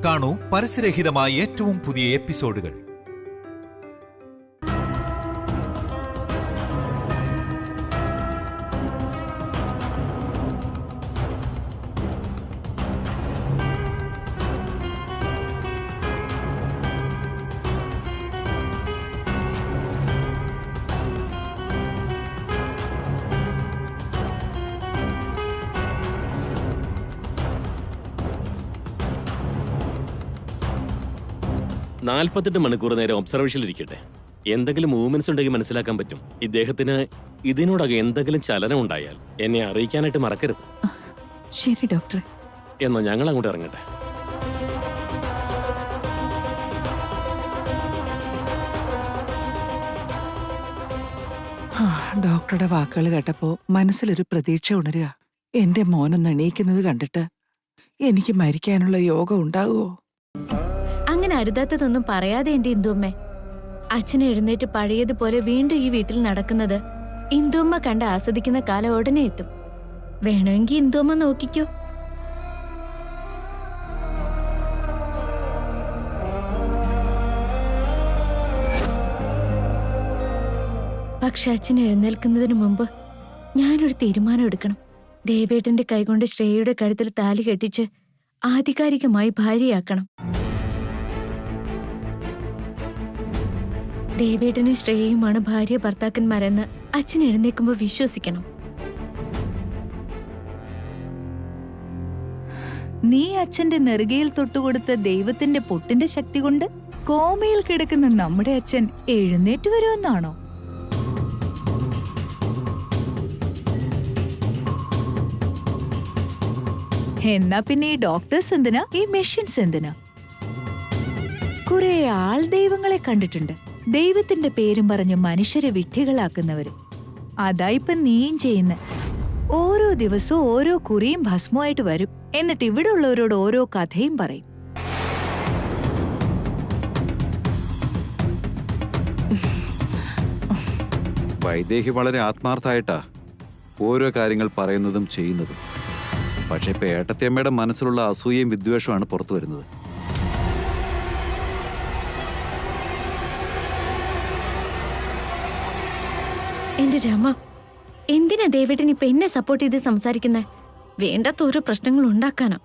കാണൂ പരസ്യരഹിതമായ ഏറ്റവും പുതിയ എപ്പിസോഡുകൾ. നാൽപ്പത്തെട്ട് മണിക്കൂർ നേരം ഒബ്സർവേഷനിലിരിക്കട്ടെ. എന്തെങ്കിലും മൂവ്മെന്റ്സ് ഉണ്ടെങ്കിൽ മനസ്സിലാക്കാൻ പറ്റും. ഇദ്ദേഹത്തിന് ഇതിനോടകം എന്തെങ്കിലും ചലനം ഉണ്ടായാൽ എന്നെ അറിയിക്കാനായിട്ട് മറക്കരുത്. ശരി ഡോക്ടർ. എന്നാ ഞങ്ങൾ അങ്ങോട്ട് ഇറങ്ങട്ടെ. ഡോക്ടറുടെ വാക്കുകൾ കേട്ടപ്പോ മനസ്സിലൊരു പ്രതീക്ഷ ഉണരുക. എന്റെ മോനൊന്ന് എണീക്കുന്നത് കണ്ടിട്ട് എനിക്ക് മരിക്കാനുള്ള യോഗം ഉണ്ടാകുമോ? അങ്ങനെ അരുതാത്തതൊന്നും പറയാതെ എന്റെ ഇന്ദുമ്മ. അച്ഛൻ എഴുന്നേറ്റ് പഴയതുപോലെ വീണ്ടും ഈ വീട്ടിൽ നടക്കുന്നത് ഇന്ദുമ്മ കണ്ട് ആസ്വദിക്കുന്ന കാലം ഉടനെ എത്തും. വേണമെങ്കിൽ ഇന്ദുമ്മ നോക്കിക്കോ. പക്ഷെ അച്ഛൻ എഴുന്നേൽക്കുന്നതിന് മുമ്പ് ഞാനൊരു തീരുമാനം എടുക്കണം. ദേവേട്ടന്റെ കൈകൊണ്ട് ശ്രേയയുടെ കഴുത്തിൽ താലി കെട്ടിച്ച് ആധികാരികമായി ഭാര്യയാക്കണം. ദേവേട്ടനും ശ്രേയയുമാണ് ഭാര്യ ഭർത്താക്കന്മാരെന്ന് അച്ഛൻ എഴുന്നേൽക്കുമ്പോൾ വിശ്വസിക്കണം. നീ അച്ഛന്റെ നെറുകയിൽ തൊട്ടുകൊടുത്ത ദൈവത്തിന്റെ പൊട്ടിന്റെ ശക്തി കൊണ്ട് കോമയിൽ കിടക്കുന്ന നമ്മുടെ അച്ഛൻ എഴുന്നേറ്റ് വരുമെന്നാണോ? എന്നാ പിന്നെ ഈ ഡോക്ടേഴ്സ് എന്തിനാ, ഈ മെഷീൻസ് എന്തിനാ? കുറെ ആൾ ദൈവങ്ങളെ കണ്ടിട്ടുണ്ട്, ദൈവത്തിന്റെ പേരും പറഞ്ഞ് മനുഷ്യരെ വിഡ്ഢികളാക്കുന്നവര്. അതായിപ്പം നീയും ചെയ്യുന്ന. ഓരോ ദിവസവും ഓരോ കുറിയും ഭസ്മമായിട്ട് വരും, എന്നിട്ട് ഇവിടെ ഉള്ളവരോട് ഓരോ കഥയും പറയും. വൈദേഹി വളരെ ആത്മാർത്ഥമായിട്ടാ ഓരോ കാര്യങ്ങൾ പറയുന്നതും ചെയ്യുന്നതും. പക്ഷെ ഇപ്പൊ ഏട്ടത്തിയമ്മയുടെ മനസ്സിലുള്ള അസൂയയും വിദ്വേഷമാണ് പുറത്തു വരുന്നത്. എന്റെ രാമ, എന്തിനാ ദേവേട്ടൻ ഇപ്പൊ എന്നെ സപ്പോർട്ട് ചെയ്ത് സംസാരിക്കുന്നേ? വേണ്ടാത്ത ഓരോ പ്രശ്നങ്ങൾ ഉണ്ടാക്കാനാ.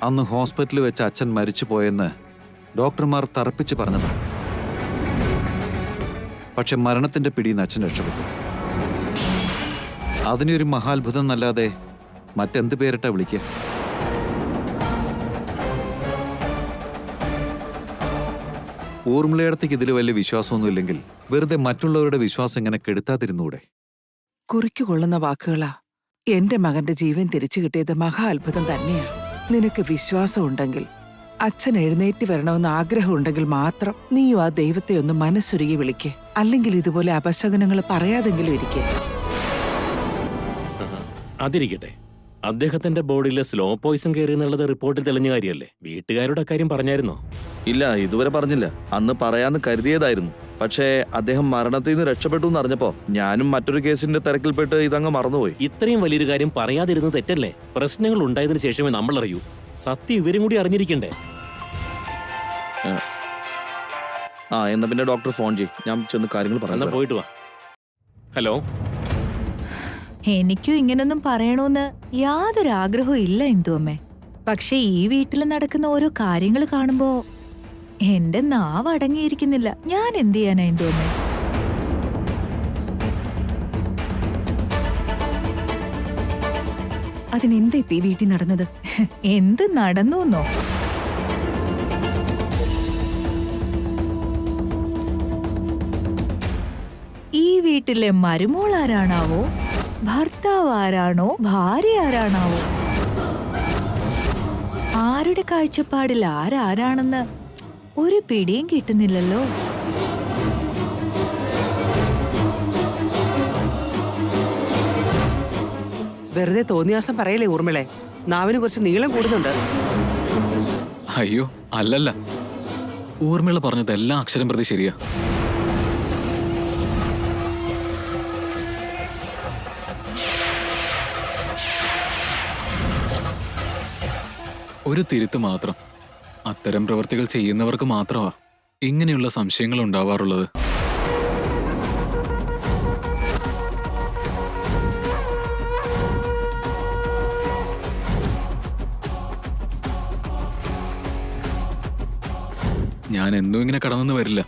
അന്ന് ഹോസ്പിറ്റലിൽ വെച്ച് അച്ഛൻ മരിച്ചു പോയെന്ന് ഡോക്ടർമാർ തറപ്പിച്ച് പറഞ്ഞതാണ്. പക്ഷെ മരണത്തിന്റെ പിടിയിൽ അച്ഛൻ രക്ഷപ്പെട്ടു. അതിനൊരു മഹാത്ഭുതം എന്നല്ലാതെ മറ്റെന്ത് പേരിട്ടാ വിളിക്കുക? ഊർമിളയടത്തേക്ക് ഇതിൽ വലിയ വിശ്വാസമൊന്നുമില്ലെങ്കിൽ വെറുതെ മറ്റുള്ളവരുടെ വിശ്വാസം ഇങ്ങനെ കെടുത്താതിരുന്നൂടെ? കുറിക്കുകൊള്ളുന്ന വാക്കുകളാ. എന്റെ മകന്റെ ജീവൻ തിരിച്ചു കിട്ടിയത് മഹാ അത്ഭുതം തന്നെയാ. നിനക്ക് വിശ്വാസം ഉണ്ടെങ്കിൽ, അച്ഛൻ എഴുന്നേറ്റ് വരണമെന്ന് ആഗ്രഹമുണ്ടെങ്കിൽ മാത്രം നീയും ആ ദൈവത്തെ ഒന്ന് മനസ്സുരുകി വിളിക്ക്. അല്ലെങ്കിൽ ഇതുപോലെ അപശകുനങ്ങൾ പറയാതെങ്കിലും ഇരിക്കെ. അതിരിക്കട്ടെ, അദ്ദേഹത്തിന്റെ ബോഡിയിൽ സ്ലോ പോയിസൺ കയറി എന്നുള്ളത് റിപ്പോർട്ടിൽ തെളിഞ്ഞ കാര്യമല്ലേ? വീട്ടുകാരുടെ കാര്യം പറഞ്ഞായിരുന്നോ? ഇല്ല, ഇതുവരെ പറഞ്ഞില്ല. അന്ന് പറയാന്ന് കരുതിയതായിരുന്നു. പക്ഷേ അദ്ദേഹം മരണത്തിൽ നിന്ന് രക്ഷപ്പെട്ടു എന്ന് അറിഞ്ഞപ്പോ ഞാനും മറ്റൊരു കേസിന്റെ തിരക്കിൽപ്പെട്ട് ഇതങ്ങ് മറന്നുപോയി. ഇത്രയും വലിയൊരു കാര്യം പറയാതിരുന്നത് തെറ്റല്ലേ? പ്രശ്നങ്ങൾ ഉണ്ടായതിനു ശേഷമേ നമ്മൾ അറിയൂ. സത്യം ഇവരും കൂടി അറിഞ്ഞിരിക്കണ്ടേ? എന്നാ പിന്നെ ഡോക്ടർ ഫോൺ ചെയ്യും, ഞാൻ ചെന്ന് കാര്യങ്ങൾ പറയാം. പോയിട്ട് വാ. ഹലോ. എനിക്കും ഇങ്ങനൊന്നും പറയണോന്ന് യാതൊരു ആഗ്രഹവും ഇല്ല ഇന്ദുവമ്മേ. പക്ഷെ ഈ വീട്ടിൽ നടക്കുന്ന ഓരോ കാര്യങ്ങൾ കാണുമ്പോ എന്റെ നാവ് അടങ്ങിയിരിക്കുന്നില്ല. ഞാൻ എന്ത് ചെയ്യാനാ ഇന്ദുവമ്മേ? അതിനെന്താ ഇപ്പൊ ഈ വീട്ടിൽ നടന്നത്? എന്ത് നടന്നൂന്നോ? ഈ വീട്ടിലെ മരുമോൾ ആരാണാവോ, ഭർത്താവ് ആരാണോ, ഭാര്യ ആരാണാവോ, ആരുടെ കാഴ്ചപ്പാടിൽ ആരാരാണെന്ന് ഒരു പിടിയും കിട്ടുന്നില്ലല്ലോ. വെറുതെ തോന്നിയാസം പറയലേ ഊർമിളെ. നാവിന് കുറച്ച് നീളം കൂടുന്നുണ്ട്. അയ്യോ അല്ലല്ല, ഊർമിള പറഞ്ഞത് എല്ലാ അക്ഷരം പ്രതി ശരിയാ. ഒരു തിരുത്ത് മാത്രം. അത്തരം പ്രവൃത്തികൾ ചെയ്യുന്നവർക്ക് മാത്രമാ ഇങ്ങനെയുള്ള സംശയങ്ങൾ ഉണ്ടാവാറുള്ളത്. ഞാൻ എന്നും ഇങ്ങനെ കടന്നു വരില്ല.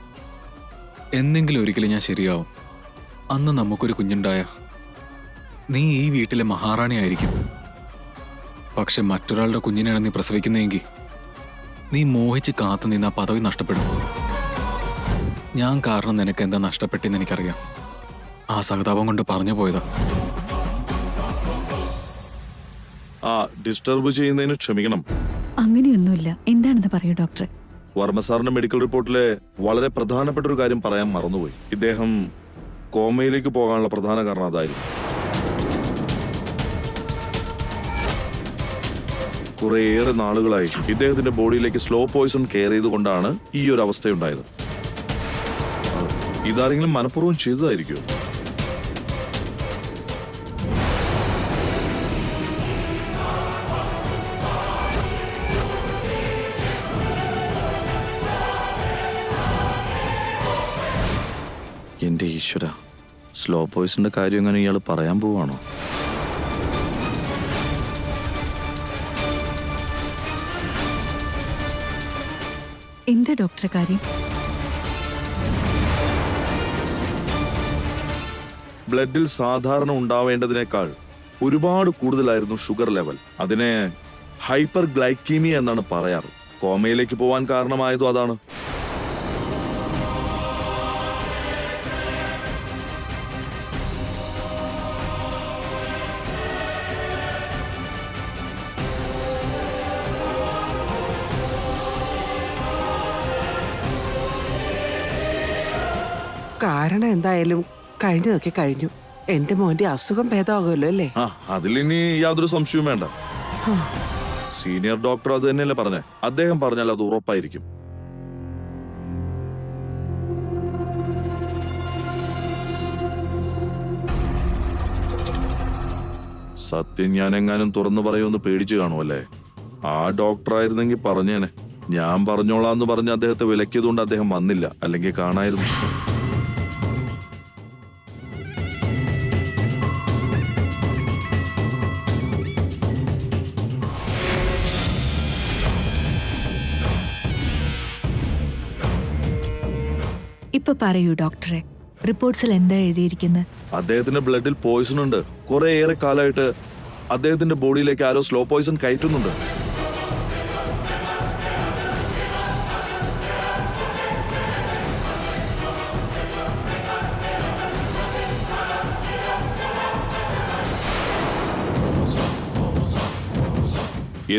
എന്നെങ്കിലും ഒരിക്കലും ഞാൻ ശരിയാവും. അന്ന് നമുക്കൊരു കുഞ്ഞുണ്ടായ നീ ഈ വീട്ടിലെ മഹാറാണി ആയിരിക്കും. പക്ഷെ മറ്റൊരാളുടെ കുഞ്ഞിനെയാണ് നീ പ്രസവിക്കുന്നതെങ്കിൽ നീ മോഹിച്ച് കാത്തു നിന്ന് ആ പദവി നഷ്ടപ്പെടും. ഞാൻ കാരണം നിനക്ക് എന്താ നഷ്ടപ്പെട്ടെന്ന് എനിക്കറിയാം. ആ സഹതാപം കൊണ്ട് പറഞ്ഞു പോയതാ. ആ ഡിസ്റ്റർബ് ചെയ്യുന്നതിന് ക്ഷമിക്കണം. അങ്ങനെയൊന്നുമില്ല. എന്താണെന്ന് പറയൂ ഡോക്ടർ. വർമ്മ സാറിന്റെ മെഡിക്കൽ റിപ്പോർട്ടിലെ വളരെ പ്രധാനപ്പെട്ട ഒരു കാര്യം പറയാൻ മറന്നുപോയി. ഇദ്ദേഹം കോമയിലേക്ക് പോകാനുള്ള പ്രധാന കാരണം അതായിരുന്നു. കുറേയേറെ നാളുകളായി ഇദ്ദേഹത്തിന്റെ ബോഡിയിലേക്ക് സ്ലോ പോയിസൺ കെയർ ചെയ്തുകൊണ്ടാണ് ഈ ഒരു അവസ്ഥയുണ്ടായത്. ഇതാരെങ്കിലും മനഃപൂർവ്വം ചെയ്തതായിരിക്കുമോ? എന്റെ ഈശ്വര, സ്ലോ പോയിസന്റെ കാര്യം എങ്ങനെ ഇയാൾ പറയാൻ പോവാണോ? എന്താ ഡോക്ടർ കാര്യം? ബ്ലഡിൽ സാധാരണ ഉണ്ടാവേണ്ടതിനേക്കാൾ ഒരുപാട് കൂടുതലായിരുന്നു ഷുഗർ ലെവൽ. അതിനെ ഹൈപ്പർ ഗ്ലൈക്കീമിയ എന്നാണ് പറയാറ്. കോമയിലേക്ക് പോവാൻ കാരണമായതും അതാണ്. കാരണം എന്തായാലും കഴിഞ്ഞതൊക്കെ കഴിഞ്ഞു. എന്റെ മോന്റെ അസുഖം ഭേദമാകുമല്ലോ അല്ലേ? ആ അതിലിനി യാതൊരു സംശയവും വേണ്ട. സീനിയർ ഡോക്ടർ അത് തന്നെയല്ലേ പറഞ്ഞേ. അദ്ദേഹം പറഞ്ഞാൽ അത് ഉറപ്പായിരിക്കും. സത്യം ഞാൻ എങ്ങാനും തുറന്നു പറയുമെന്ന് പേടിച്ചു കാണുമല്ലേ? ആ ഡോക്ടർ ആയിരുന്നെങ്കിൽ പറഞ്ഞേനെ. ഞാൻ പറഞ്ഞോളാന്ന് പറഞ്ഞ് അദ്ദേഹത്തെ വിലക്കിയതുകൊണ്ട് അദ്ദേഹം വന്നില്ല, അല്ലെങ്കിൽ കാണായിരുന്നു. ഇപ്പൊ പറയൂ ഡോക്ടറെ, റിപ്പോർട്ട്സിൽ എന്താ എഴുതിയിരിക്കുന്നത്? അദ്ദേഹത്തിന്റെ ബ്ലഡിൽ പോയിസൺ ഉണ്ട്. കുറേയേറെ കാലമായിട്ട് അദ്ദേഹത്തിന്റെ ബോഡിയിലേക്ക് ആരോ സ്ലോ പോയിസൺ കയറ്റുന്നുണ്ട്.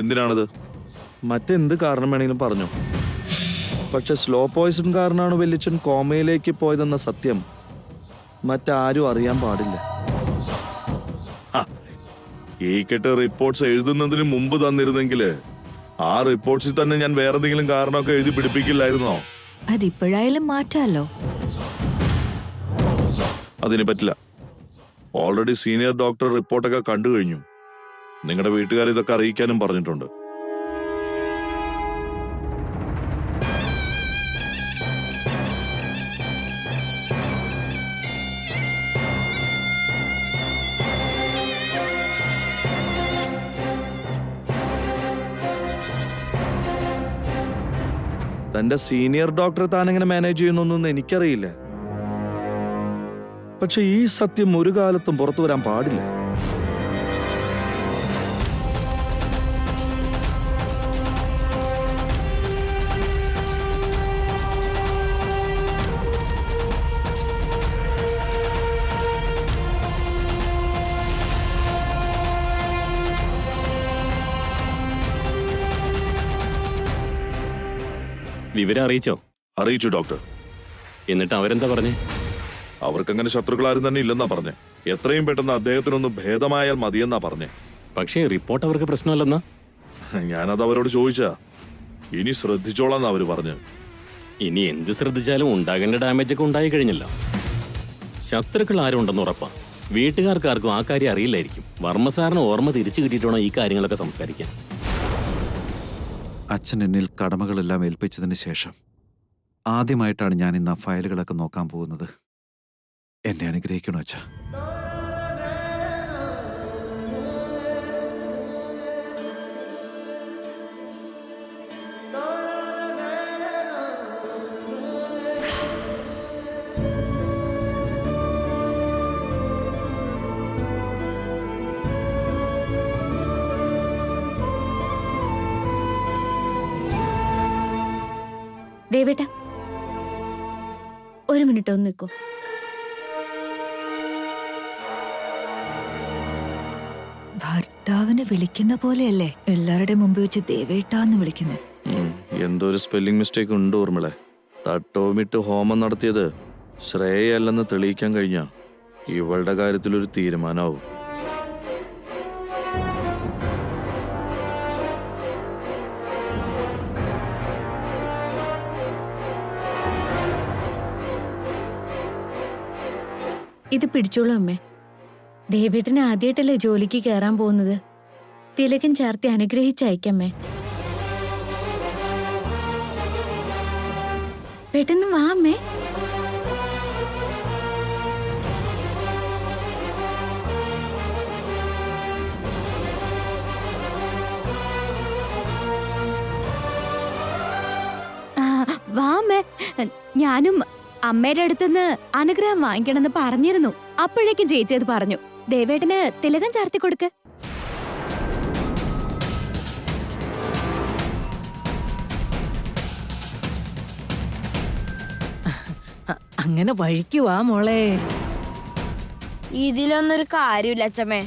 എന്തിനാണത്? മറ്റെന്ത് കാരണം വേണമെങ്കിലും പറഞ്ഞു. പക്ഷെ സ്ലോ പോയിസൺ കാരണമാണ് വല്യച്ഛൻ കോമയിലേക്ക് പോയതെന്ന സത്യം മറ്റാരും അറിയാൻ പാടില്ല. ഈ കെട്ട് റിപ്പോർട്ട്സ് എഴുതുന്നതിന് മുമ്പ് തന്നിരുന്നെങ്കിൽ ആ റിപ്പോർട്ട്സിൽ തന്നെ ഞാൻ വേറെ എന്തെങ്കിലും കാരണമൊക്കെ എഴുതി പിടിപ്പിക്കില്ലായിരുന്നോ? അതിപ്പോഴായാലും മാറ്റാലോ. അതിന് പറ്റില്ല. ഓൾറെഡി സീനിയർ ഡോക്ടർ റിപ്പോർട്ടൊക്കെ കണ്ടു കഴിഞ്ഞു. നിങ്ങളുടെ വീട്ടുകാർ ഇതൊക്കെ അറിയിക്കാനും പറഞ്ഞിട്ടുണ്ട്. തന്റെ സീനിയർ ഡോക്ടറെ താൻ എങ്ങനെ മാനേജ് ചെയ്യുന്നൊന്നും എനിക്കറിയില്ല. പക്ഷെ ഈ സത്യം ഒരു കാലത്തും പുറത്തു വരാൻ പാടില്ല. വിവരം അറിയിച്ചോ? അറിയിച്ചു ഡോക്ടർ. എന്നിട്ട് അവരെന്താ പറഞ്ഞേ? അവർക്കങ്ങനെ ശത്രുക്കളാരും തന്നെ ഇല്ലെന്നാ പറഞ്ഞേ. എത്രയും പെട്ടെന്ന് അദ്ദേഹത്തിനൊന്ന് ഭേദമായാൽ മതിയെന്നാ പറഞ്ഞേ. പക്ഷേ റിപ്പോർട്ട് അവർക്ക് പ്രശ്നമല്ലെന്നാ. ഞാനത് അവരോട് ചോദിച്ചാ. ഇനി ശ്രദ്ധിച്ചോളാന്ന് അവര് പറഞ്ഞു. ഇനി എന്ത് ശ്രദ്ധിച്ചാലും ഉണ്ടാകേണ്ട ഡാമേജ് ഒക്കെ ഉണ്ടായി കഴിഞ്ഞല്ലോ. ശത്രുക്കൾ ആരും ഉണ്ടെന്ന് ഉറപ്പാ. വീട്ടുകാർക്കാർക്കും ആ കാര്യം അറിയില്ലായിരിക്കും. വർമ്മ സാറിന് ഓർമ്മ തിരിച്ചു കിട്ടിയിട്ടാണോ ഈ കാര്യങ്ങളൊക്കെ സംസാരിക്കാൻ. അച്ഛൻ എന്നിൽ കടമകളെല്ലാം ഏൽപ്പിച്ചതിന് ശേഷം ആദ്യമായിട്ടാണ് ഞാൻ ഇന്ന് ആ ഫയലുകളൊക്കെ നോക്കാൻ പോകുന്നത്. എന്നെ അനുഗ്രഹിക്കണോ അച്ഛാ? ദേവേട്ട, ഒരു മിനിറ്റ് ഒന്ന് നിൽക്കൂ. ഭർത്താവിനെ വിളിക്കുന്ന പോലെയല്ലേ എല്ലാവരുടെ മുമ്പ് വെച്ച് ദേവേട്ടാന്ന് വിളിക്കുന്നത്. എന്തോ ഒരു സ്പെല്ലിംഗ് മിസ്റ്റേക്ക് ഉണ്ട് ഊർമിളെ. തട്ടവുമിട്ട് ഹോമം നടത്തിയത് ശ്രേയല്ലെന്ന് തെളിയിക്കാൻ കഴിഞ്ഞാ ഇവളുടെ കാര്യത്തിലൊരു തീരുമാനമാവും. ഇത് പിടിച്ചോളൂ അമ്മേ. ദേവേട്ടന് ആദ്യമായിട്ടല്ലേ ജോലിക്ക് കയറാൻ പോകുന്നത്. തിലകൻ ചാർത്തി അനുഗ്രഹിച്ചയക്കമ്മേ. പെട്ടെന്ന് വാ അമ്മേ. വാ അമ്മേ, ഞാനും അമ്മയുടെ അടുത്തുനിന്ന് അനുഗ്രഹം വാങ്ങിക്കണമെന്ന് പറഞ്ഞിരുന്നു. അപ്പോഴേക്കും ചേച്ചി അത് പറഞ്ഞു. ദേവേട്ടന് തിലകം ചാർത്തി കൊടുക്ക്. അങ്ങനെ വഴിക്കുവാ മോളെ. ഇതിലൊന്നൊരു കാര്യമില്ല അച്ഛമ്മേ.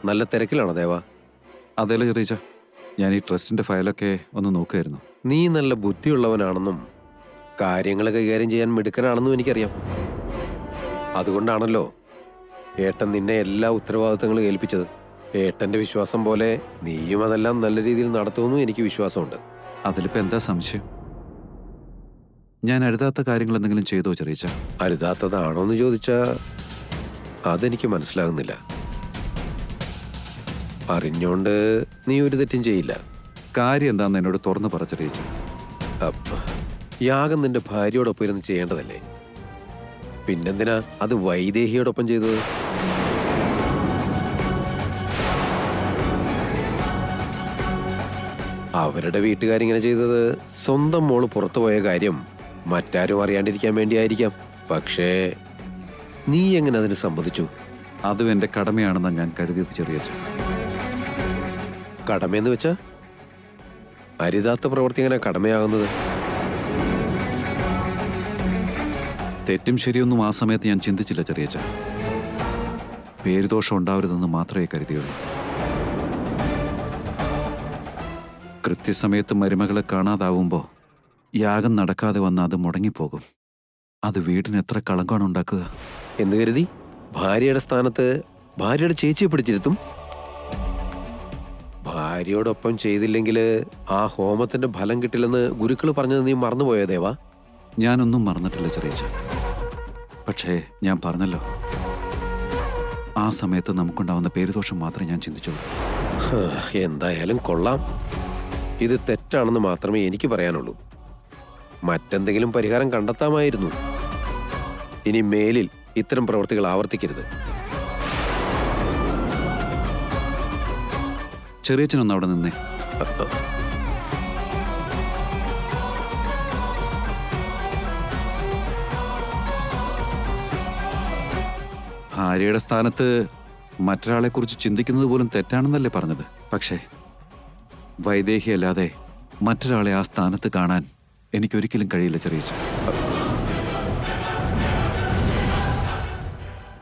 നല്ല തിരക്കിലാണോ ദേവ? അതേലെ ചെറിയ, ഞാൻ ഈ ട്രസ്റ്റിന്റെ ഫയലൊക്കെ ഒന്ന് നോക്കുമായിരുന്നു. നീ നല്ല ബുദ്ധിയുള്ളവനാണെന്നും കാര്യങ്ങൾ കൈകാര്യം ചെയ്യാൻ മിടുക്കനാണെന്നും എനിക്കറിയാം. അതുകൊണ്ടാണല്ലോ ഏട്ടൻ നിന്നെ എല്ലാ ഉത്തരവാദിത്തങ്ങളും ഏൽപ്പിച്ചത്. ഏട്ടന്റെ വിശ്വാസം പോലെ നീയും അതെല്ലാം നല്ല രീതിയിൽ നടത്തുമെന്നും എനിക്ക് വിശ്വാസമുണ്ട്. അതിലിപ്പോ എന്താ സംശയം? ഞാൻ അരുതാത്ത കാര്യങ്ങൾ എന്തെങ്കിലും ചെയ്തോ ചെറിയ? അരുതാത്തതാണോന്ന് ചോദിച്ചാ അതെനിക്ക് മനസ്സിലാകുന്നില്ല. അറിഞ്ഞോണ്ട് നീ ഒരു തെറ്റും ചെയ്യില്ല. കാര്യം എന്താന്ന് എന്നോട് തുറന്നു പറ ചെറിയ. യാഗം നിന്റെ ഭാര്യയോടൊപ്പം ഇരുന്ന് ചെയ്യേണ്ടതല്ലേ? പിന്നെന്തിനാ അത് വൈദേഹിയോടൊപ്പം ചെയ്തത്? അവരുടെ വീട്ടുകാരിങ്ങനെ ചെയ്തത് സ്വന്തം മോള് പുറത്തുപോയ കാര്യം മറ്റാരും അറിയാണ്ടിരിക്കാൻ വേണ്ടിയായിരിക്കാം. പക്ഷേ നീ എങ്ങനെ അതിന് സമ്മതിച്ചു? അതും എന്റെ കടമയാണെന്നാണ് ഞാൻ കരുതിയത് ചെറിയ. കടമയെന്ന് വെച്ചാ അരുതാത്ത പ്രവൃത്തി എങ്ങനെ കടമയാകുന്നത്? തെറ്റും ശരിയൊന്നും ആ സമയത്ത് ഞാൻ ചിന്തിച്ചില്ല ചെറിയ. പേരുദോഷം ഉണ്ടാവരുതെന്ന് മാത്രമേ കരുതിയുള്ളൂ. കൃത്യസമയത്ത് മരുമകളെ കാണാതാവുമ്പോൾ യാഗം നടക്കാതെ വന്ന് അത് മുടങ്ങിപ്പോകും. അത് വീടിന് എത്ര കളങ്കമാണ് ഉണ്ടാക്കുക എന്ന് കരുതി ഭാര്യയുടെ സ്ഥാനത്ത് ഭാര്യയുടെ ചേച്ചിയെ പിടിച്ചിരുത്തും. ഭാര്യയോടൊപ്പം ചെയ്തില്ലെങ്കിൽ ആ ഹോമത്തിന്റെ ഫലം കിട്ടില്ലെന്ന് ഗുരുക്കൾ പറഞ്ഞത് നീ മറന്നുപോയോ ദേവാ? ഞാനൊന്നും മറന്നിട്ടില്ല ചെറിയ. പക്ഷേ ഞാൻ പറഞ്ഞല്ലോ, ആ സമയത്ത് നമുക്കുണ്ടാവുന്ന പേരുദോഷം മാത്രമേ ഞാൻ ചിന്തിച്ചുള്ളൂ. എന്തായാലും കൊള്ളാം. ഇത് തെറ്റാണെന്ന് മാത്രമേ എനിക്ക് പറയാനുള്ളൂ. മറ്റെന്തെങ്കിലും പരിഹാരം കണ്ടെത്താമായിരുന്നു. ഇനി മേലിൽ ഇത്തരം പ്രവൃത്തികൾ ആവർത്തിക്കരുത്. ചെറിയച്ഛനൊന്ന് അവിടെ നിന്നേ. ഭാര്യയുടെ സ്ഥാനത്ത് മറ്റൊരാളെക്കുറിച്ച് ചിന്തിക്കുന്നത് പോലും തെറ്റാണെന്നല്ലേ പറഞ്ഞത്. പക്ഷേ വൈദേഹി അല്ലാതെ മറ്റൊരാളെ ആ സ്ഥാനത്ത് കാണാൻ എനിക്കൊരിക്കലും കഴിയില്ല ചെറിയച്ച.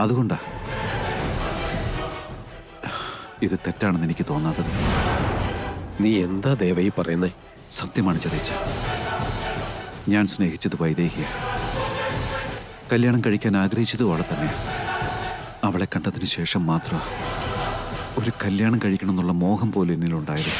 അതുകൊണ്ടാ ഇത് തെറ്റാണെന്ന് എനിക്ക് തോന്നാത്തത്. നീ എന്താ ദേവയി പറയുന്നേ? സത്യമാണ് ചെറിയച്ച. ഞാൻ സ്നേഹിച്ചത് വൈദേഹിയ, കല്യാണം കഴിക്കാൻ ആഗ്രഹിച്ചതും അവളെ തന്നെ. അവളെ കണ്ടതിന് ശേഷം മാത്രം ഒരു കല്യാണം കഴിക്കണം എന്നുള്ള മോഹം പോലും എന്നിലുണ്ടായത്.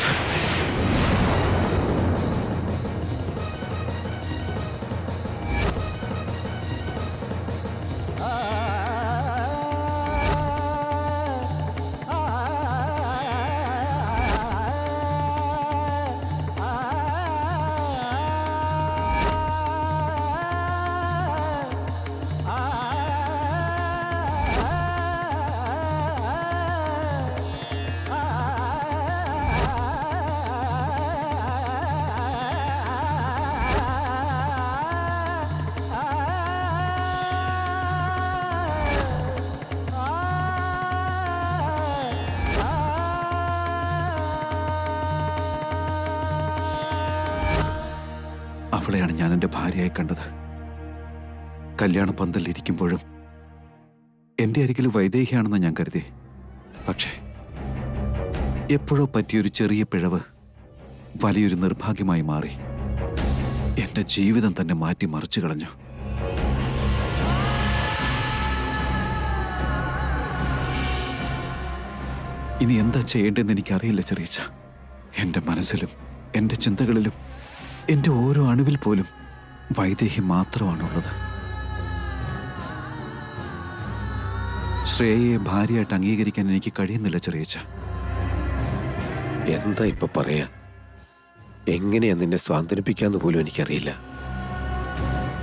അവളെയാണ് ഞാൻ എൻ്റെ ഭാര്യയായി കണ്ടത്. കല്യാണ പന്തലിരിക്കുമ്പോഴും എൻ്റെ അരികിൽ വൈദേഹിയാണെന്ന് ഞാൻ കരുതി. പക്ഷേ എപ്പോഴോ പറ്റിയൊരു ചെറിയ പിഴവ് വലിയൊരു നിർഭാഗ്യമായി മാറി. എൻ്റെ ജീവിതം തന്നെ മാറ്റി മറിച്ചു കളഞ്ഞു. ഇനി എന്താ ചെയ്യേണ്ടതെന്ന് എനിക്കറിയില്ല ചെറിയച്ച. എൻ്റെ മനസ്സിലും എൻ്റെ ചിന്തകളിലും എൻ്റെ ഓരോ അണുവിൽ പോലും വൈദേഹി മാത്രമാണുള്ളത്. ശ്രേയയെ ഭാര്യയായിട്ട് അംഗീകരിക്കാൻ എനിക്ക് കഴിയുന്നില്ല ചെറിയച്ച. എന്താ ഇപ്പൊ പറയാ? എങ്ങനെയാ നിന്നെ സ്വാന്തനിപ്പിക്കാന്ന് പോലും എനിക്കറിയില്ല.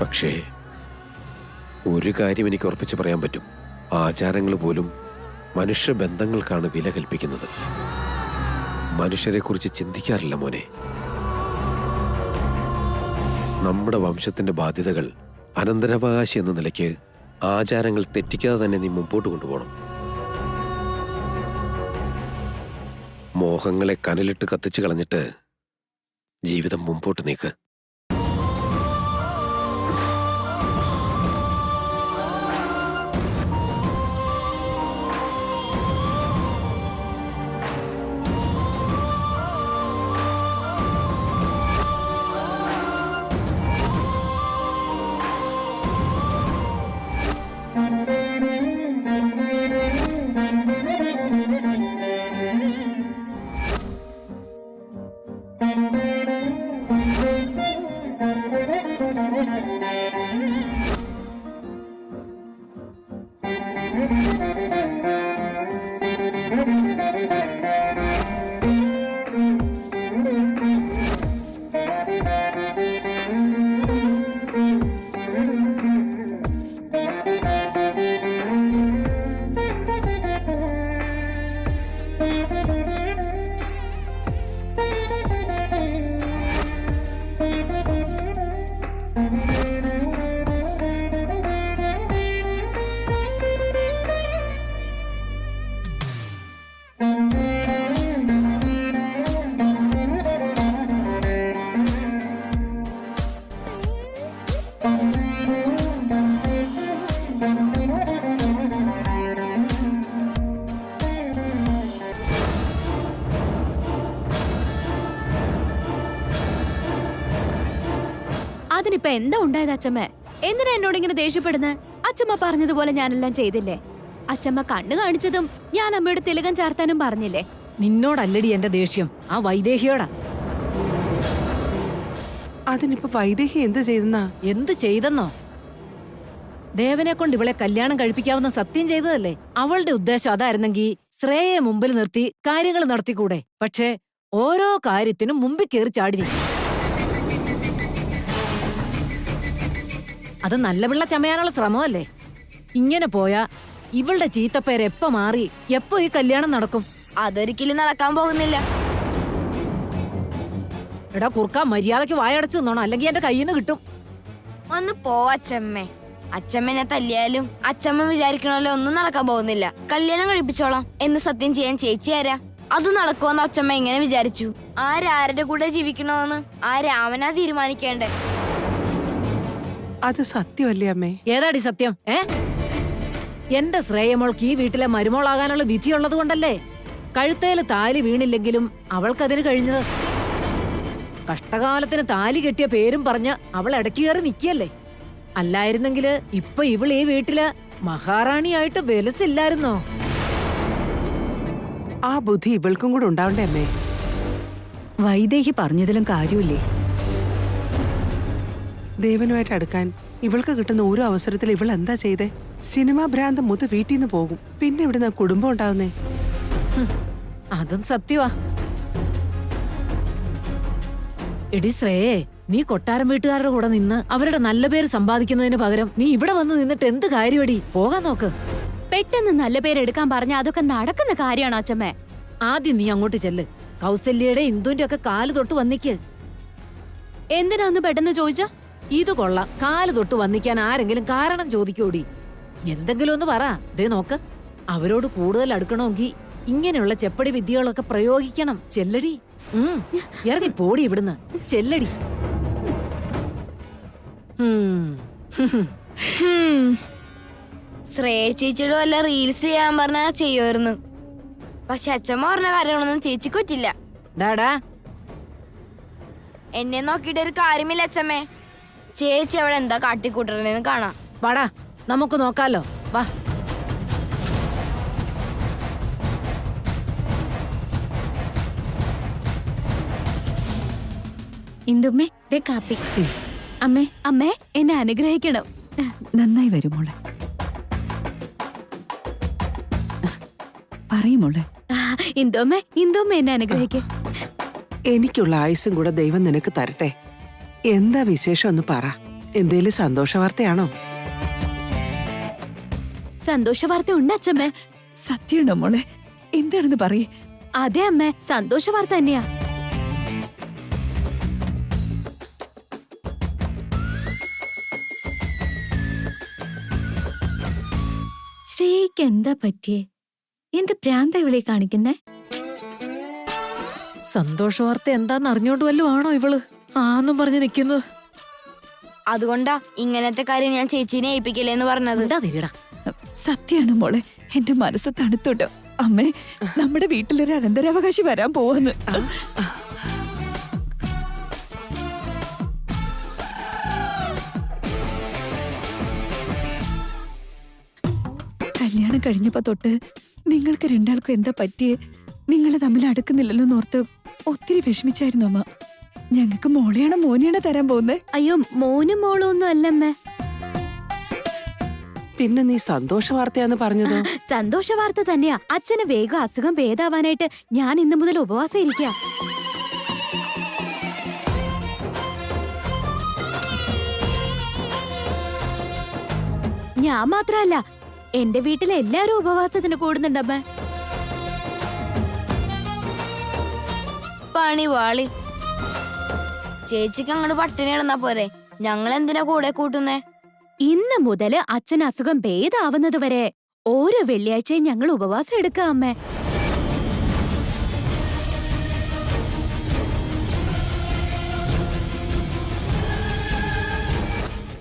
പക്ഷേ ഒരു കാര്യം എനിക്ക് ഉറപ്പിച്ച് പറയാൻ പറ്റും. ആചാരങ്ങൾ പോലും മനുഷ്യബന്ധങ്ങൾക്കാണ് വില കൽപ്പിക്കുന്നത്. മനുഷ്യരെ കുറിച്ച് ചിന്തിക്കാറില്ല മോനെ. നമ്മുടെ വംശത്തിന്റെ ബാധ്യതകൾ അനന്തരാവകാശി എന്ന നിലയ്ക്ക് ആചാരങ്ങൾ തെറ്റിക്കാതെ തന്നെ നീ മുമ്പോട്ട് കൊണ്ടുപോകണം. മോഹങ്ങളെ കനലിട്ട് കത്തിച്ചു കളഞ്ഞിട്ട് ജീവിതം മുമ്പോട്ട് നീക്ക്. അതിനിപ്പോ എന്താ ഉണ്ടായത് അച്ഛമ്മ? എന്തിനാ എന്നോട് ഇങ്ങനെ ദേഷ്യപ്പെടുന്നത്? അച്ഛമ്മ പറഞ്ഞതുപോലെ ഞാനെല്ലാം ചെയ്തില്ലേ? അച്ഛമ്മ കണ്ണു കാണിച്ചതും ഞാൻ അമ്മയോട് തിലകം ചാർത്താനും പറഞ്ഞില്ലേ? നിന്നോടല്ലടി എന്റെ ദേഷ്യം, ആ വൈദേഹിയോടാ. അതിനിപ്പോ വൈദേഹി എന്ത് ചെയ്തെന്നാ? എന്ത് ചെയ്തെന്നോ? ദേവനെ കൊണ്ട് ഇവളെ കല്യാണം കഴിപ്പിക്കാവുന്ന സത്യം ചെയ്തതല്ലേ? അവളുടെ ഉദ്ദേശം അതായിരുന്നെങ്കിൽ ശ്രേയയെ മുമ്പിൽ നിർത്തി കാര്യങ്ങൾ നടത്തിക്കൂടെ? പക്ഷേ ഓരോ കാര്യത്തിനും മുമ്പിൽ കയറി ചാടി നിൽക്കും. അത് നല്ല പിള്ള ചമയാനുള്ള ശ്രമമല്ലേ? ഇങ്ങനെ പോയാ ഇവളുടെ ചീത്തപ്പേര് എപ്പോ മാറി എപ്പോ ഈ കല്യാണം നടക്കും? അതൊരിക്കലും നടക്കാൻ പോകുന്നില്ല. എടാ കുറുക്ക, മര്യാദക്ക് വായടച്ചു നിന്നോണം, അല്ലെങ്കിൽ എന്റെ കയ്യിൽ നിന്ന് കിട്ടും. ഒന്ന് പോ അച്ഛമ്മേ. അച്ഛമ്മനെ തല്ലിയാലും അച്ഛമ്മ വിചാരിക്കണല്ലോ ഒന്നും നടക്കാൻ പോകുന്നില്ല. കല്യാണം കഴിപ്പിച്ചോളാം എന്ന് സത്യം ചെയ്യാൻ ചേച്ചി ആരാ? അത് നടക്കുമെന്ന് അച്ഛമ്മ എങ്ങനെ വിചാരിച്ചു? ആരാരുടെ കൂടെ ജീവിക്കണമെന്ന് ആ രാമനാ തീരുമാനിക്കേണ്ടേ? അത് സത്യമല്ലേ അമ്മേ? ഏതാടി സത്യം? എന്റെ ശ്രേയമോൾക്ക് ഈ വീട്ടിലെ മരുമോളാകാനുള്ള വിധിയുള്ളത് കൊണ്ടല്ലേ കഴുത്തേല് താലി വീണില്ലെങ്കിലും അവൾക്കതിന് കഴിഞ്ഞത്. കഷ്ടകാലത്തിന് താലി കെട്ടിയ പേരും പറഞ്ഞ് അവൾ ഇടയ്ക്ക് കയറി നിൽക്കിയല്ലേ. അല്ലായിരുന്നെങ്കില് ഇപ്പൊ ഇവൾ ഈ വീട്ടില് മഹാറാണിയായിട്ട് വിലസില്ലായിരുന്നോ? ആ ബുദ്ധി ഇവൾക്കും കൂടെ ഉണ്ടാവണ്ടേ അമ്മേ? വൈദേഹി പറഞ്ഞതിലും കാര്യമില്ലേ? ദേവനുമായിട്ട് അടുക്കാൻ ഇവൾക്ക് കിട്ടുന്ന ഓരോ അവസരത്തിൽ ഇവൾ എന്താ ചെയ്തേ? സിനിമാ ഭ്രാന്തം മുത്ത് വീട്ടിൽ നിന്ന് പോകും, പിന്നെ ഇവിടുന്ന് കുടുംബം ഉണ്ടാവുന്നേ. അതും സത്യവാ. എടി ശ്രേയേ, നീ കൊട്ടാരം വീട്ടുകാരുടെ കൂടെ നിന്ന് അവരുടെ നല്ല പേര് സമ്പാദിക്കുന്നതിന് പകരം നീ ഇവിടെ വന്ന് നിന്നിട്ട് എന്ത് കാര്യമടി? പോകാൻ നോക്ക്. പെട്ടെന്ന് നല്ല പേരെടുക്കാൻ പറഞ്ഞ അതൊക്കെ നടക്കുന്ന കാര്യമാണോ അച്ഛമ്മേ? ആദ്യം നീ അങ്ങോട്ട് ചെല്ല്. കൗസല്യയുടെ ഇന്ദുവിന്റെ ഒക്കെ കാല് തൊട്ട് വന്നിക്ക്. എന്തിനാന്ന് പെട്ടെന്ന് ചോദിച്ചാ? ഇത് കൊള്ളാം. കാല് തൊട്ട് വന്നിക്കാൻ ആരെങ്കിലും കാരണം ചോദിക്കൂടി? എന്തെങ്കിലും ഒന്ന് പറ. ദേ നോക്ക്, അവരോട് കൂടുതൽ അടുക്കണമെങ്കിൽ ഇങ്ങനെയുള്ള ചെപ്പടി വിദ്യകളൊക്കെ പ്രയോഗിക്കണം. ചെല്ലടി. ഇറങ്ങി പോടി ഇവിടുന്ന്. ചെല്ലടി. ശ്രേയ ചേച്ചിയോട് വല്ല റീൽസ് ചെയ്യാൻ പറഞ്ഞാൽ ചെയ്യുമായിരുന്നു. പക്ഷെ അച്ഛമ്മ പറഞ്ഞ കാര്യങ്ങളൊന്നും ചേച്ചിക്ക് പറ്റില്ല. ഡാടാ, എന്നെ നോക്കിയിട്ട് ഒരു കാര്യമില്ല അച്ഛമ്മേ. ചേച്ചി അവിടെ എന്താ കാട്ടിക്കൂട്ടണെന്ന് കാണാം. വാടാ, നമുക്ക് നോക്കാലോ. വാ. ഇന്ദുമ്മേ, ദേ കാപ്പി. അമ്മേ, അമ്മേ എന്നെ അനുഗ്രഹിക്കണം. നന്നായി വരും മോളെ. പറയുമോളെ. ഇന്ദോമ്മേ, ഇന്ദോമ്മ എന്നെ അനുഗ്രഹിക്ക. എനിക്കുള്ള ആയുസ്സും കൂടെ ദൈവം നിനക്ക് തരട്ടെ. എന്താ വിശേഷം ഒന്ന് പറ. എന്തേലും സന്തോഷ വാർത്തയാണോ? സന്തോഷ വാർത്ത ഉണ്ട് അച്ഛമ്മേ. സത്യമാണോ മോളെ? എന്താണെന്ന് പറയേ. അതെ അമ്മേ, സന്തോഷ വാർത്ത തന്നെയാ. ശ്രേയക്ക് എന്താ പറ്റിയേ? എന്ത് പ്രാന്ത ഇവളെ കാണിക്കുന്നേ? സന്തോഷ വാർത്ത എന്താന്ന് അറിഞ്ഞോണ്ട് വല്ലതും ആണോ ഇവള് ആന്നും പറഞ്ഞ് നിക്കുന്നത്? അതുകൊണ്ടാ ഇങ്ങനത്തെ കാര്യം ഞാൻ ചേച്ചീനെ ഏൽപ്പിക്കില്ലെന്ന് പറഞ്ഞത്. എന്താ തിരിടാ. സത്യമാണ് മോളെ. എന്റെ മനസ്സ് തണുത്തോട്ടോ. അമ്മേ, നമ്മുടെ വീട്ടിലൊരു അനന്തരാവകാശി വരാൻ പോവാന്ന്. കല്യാണം കഴിഞ്ഞപ്പോ തൊട്ട് നിങ്ങൾക്ക് രണ്ടാൾക്കും എന്താ പറ്റിയേ? നിങ്ങൾ തമ്മിൽ അടുക്കുന്നില്ലല്ലോ എന്നോർത്ത് ഒത്തിരി വിഷമിച്ചായിരുന്നു അമ്മ. ഞങ്ങൾക്ക് മോളെയാണോ മോനെയാണോ തരാൻ പോകുന്നേ? അയ്യോ, മോനും മോളും ഒന്നും അല്ലമ്മേ. പിന്നെ നീ സന്തോഷ വാർത്തയാന്ന് പറഞ്ഞതോ? സന്തോഷ വാർത്ത തന്നെയാ. അച്ഛന് വേഗം അസുഖം ഭേദാവാനായിട്ട് ഞാൻ ഇന്നു മുതൽ ഉപവാസം ഇരിക്കാം. ഞാൻ മാത്രല്ല, എന്റെ വീട്ടിലെ എല്ലാരും ഉപവാസത്തിന് കൂടുന്നുണ്ടമ്മേ. പണി വാളി. ചേച്ചിക്ക് അങ്ങോട്ട് പട്ടിണി കിടന്നാ പോരെ, ഞങ്ങൾ എന്തിനാ കൂടെ കൂട്ടുന്നേ? ഇന്ന് മുതല് അച്ഛൻ അസുഖം ഭേദാവുന്നത് വരെ ഓരോ വെള്ളിയാഴ്ചയും ഞങ്ങൾ ഉപവാസം എടുക്കാം അമ്മേ.